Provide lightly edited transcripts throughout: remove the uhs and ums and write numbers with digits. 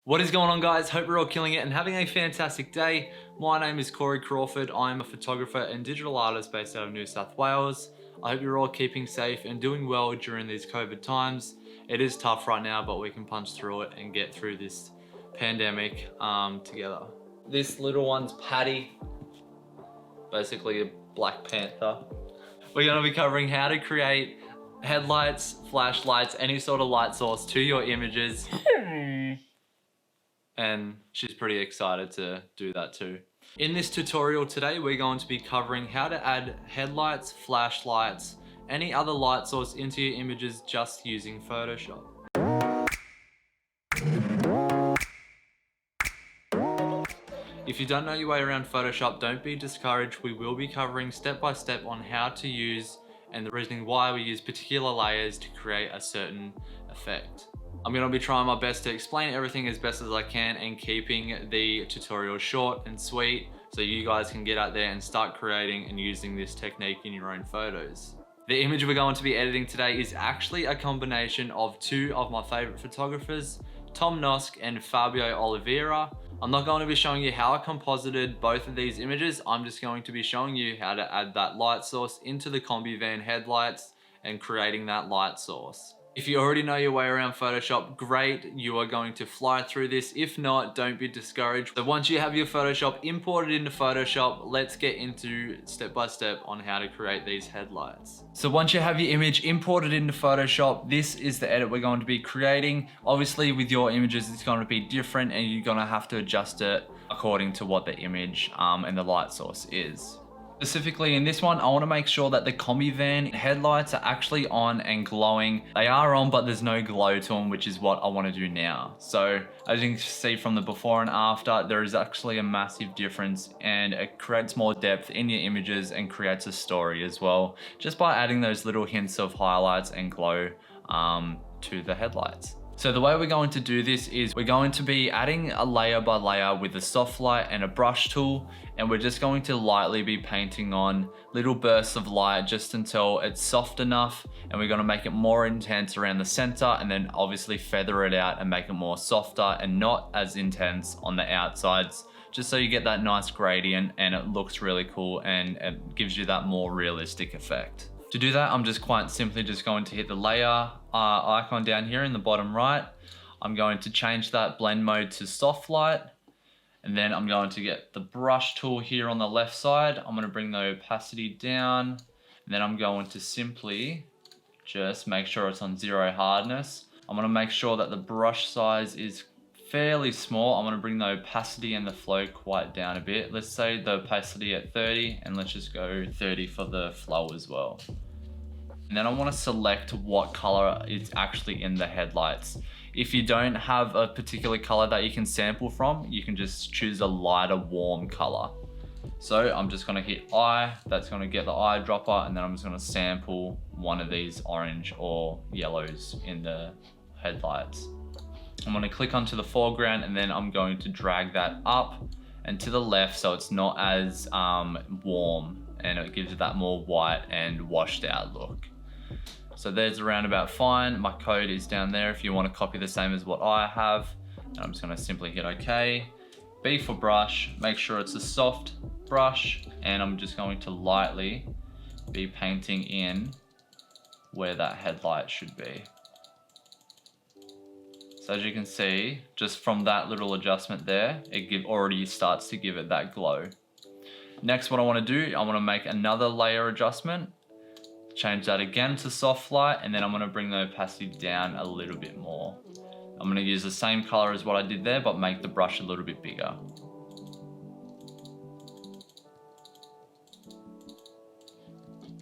What is going on, guys? Hope you're all killing it and having a fantastic day. My name is Corey Crawford. I'm a photographer and digital artist based out of New South Wales. I hope you're all keeping safe and doing well during these COVID times. It is tough right now, but we can punch through it and get through this pandemic together. This little one's Patty, basically a Black Panther. We're going to be covering how to create headlights, flashlights, any sort of light source to your images. And she's pretty excited to do that too. In this tutorial today, we're going to be covering how to add headlights, flashlights, any other light source into your images just using Photoshop. If you don't know your way around Photoshop, don't be discouraged. We will be covering step by step on how to use and the reasoning why we use particular layers to create a certain effect. I'm going to be trying my best to explain everything as best as I can and keeping the tutorial short and sweet so you guys can get out there and start creating and using this technique in your own photos. The image we're going to be editing today is actually a combination of two of my favorite photographers, Tom Nosk and Fabio Oliveira. I'm not going to be showing you how I composited both of these images. I'm just going to be showing you how to add that light source into the combi van headlights and creating that light source. If you already know your way around Photoshop, great, you are going to fly through this. If not, don't be discouraged. So once you have your Photoshop imported into Photoshop, let's get into step by step on how to create these headlights. So once you have your image imported into Photoshop, this is the edit we're going to be creating. Obviously with your images, it's going to be different and you're going to have to adjust it according to what the image and the light source is. Specifically in this one, I want to make sure that the combi van headlights are actually on and glowing. They are on, but there's no glow to them, which is what I want to do now. So as you can see from the before and after, there is actually a massive difference and it creates more depth in your images and creates a story as well, just by adding those little hints of highlights and glow to the headlights. So the way we're going to do this is we're going to be adding a layer by layer with a soft light and a brush tool, and we're just going to lightly be painting on little bursts of light just until it's soft enough, and we're going to make it more intense around the center and then obviously feather it out and make it more softer and not as intense on the outsides, just so you get that nice gradient and it looks really cool and it gives you that more realistic effect. To do that, I'm just quite simply just going to hit the layer icon down here in the bottom right. I'm going to change that blend mode to soft light, and then I'm going to get the brush tool here on the left side. I'm going to bring the opacity down, and then I'm going to simply just make sure it's on 0 hardness. I'm going to make sure that the brush size is fairly small. I'm going to bring the opacity and the flow quite down a bit. Let's say the opacity at 30, and let's just go 30 for the flow as well. And then I want to select what color is actually in the headlights. If you don't have a particular color that you can sample from, you can just choose a lighter warm color. So I'm just going to hit I, that's going to get the eyedropper, and then I'm just going to sample one of these orange or yellows in the headlights. I'm going to click onto the foreground, and then I'm going to drag that up and to the left so it's not as warm and it gives it that more white and washed out look. So there's around about fine. My code is down there if you want to copy the same as what I have. And I'm just going to simply hit OK. B for brush, make sure it's a soft brush, and I'm just going to lightly be painting in where that headlight should be. So as you can see, just from that little adjustment there, it already starts to give it that glow. Next, what I want to do, I want to make another layer adjustment, change that again to soft light, and then I'm going to bring the opacity down a little bit more. I'm going to use the same color as what I did there, but make the brush a little bit bigger.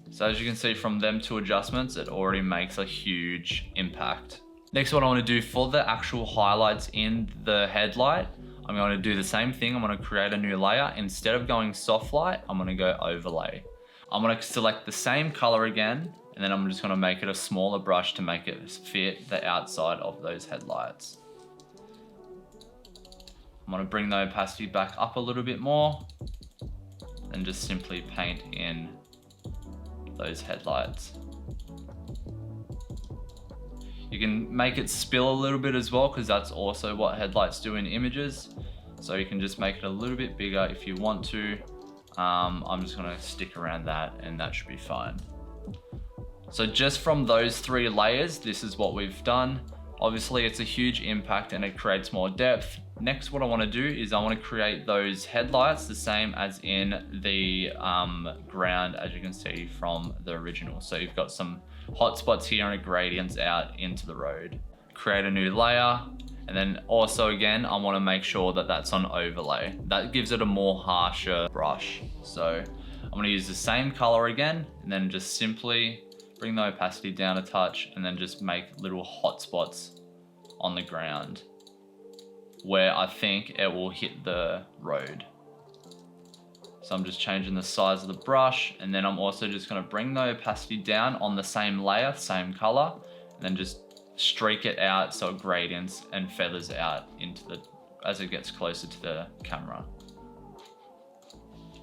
So as you can see from them two adjustments, it already makes a huge impact. Next, what I want to do for the actual highlights in the headlight, I'm going to do the same thing. I'm going to create a new layer. Instead of going soft light, I'm going to go overlay. I'm going to select the same color again, and then I'm just going to make it a smaller brush to make it fit the outside of those headlights. I'm going to bring the opacity back up a little bit more and just simply paint in those headlights. You can make it spill a little bit as well, because that's also what headlights do in images. So you can just make it a little bit bigger if you want to. I'm just gonna stick around that and that should be fine. So just from those 3 layers, this is what we've done. Obviously it's a huge impact and it creates more depth. Next, what I wanna do is I wanna create those headlights the same as in the ground, as you can see from the original. So you've got some hotspots here and a gradients out into the road. Create a new layer. And then also again, I wanna make sure that that's on overlay. That gives it a more harsher brush. So I'm gonna use the same color again, and then just simply bring the opacity down a touch, and then just make little hotspots on the ground where I think it will hit the road. So I'm just changing the size of the brush, and then I'm also just gonna bring the opacity down on the same layer, same color, and then just streak it out so it gradients and feathers out into the, as it gets closer to the camera.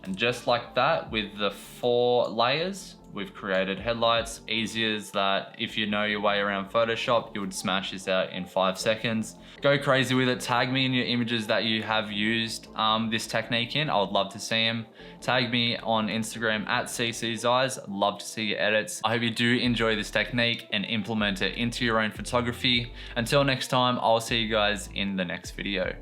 And just like that, with the 4 layers, we've created headlights. Easy as that. If you know your way around Photoshop, you would smash this out in 5 seconds. Go crazy with it. Tag me in your images that you have used this technique in. I would love to see them. Tag me on Instagram at CC'sEyes. I'd love to see your edits. I hope you do enjoy this technique and implement it into your own photography. Until next time, I'll see you guys in the next video.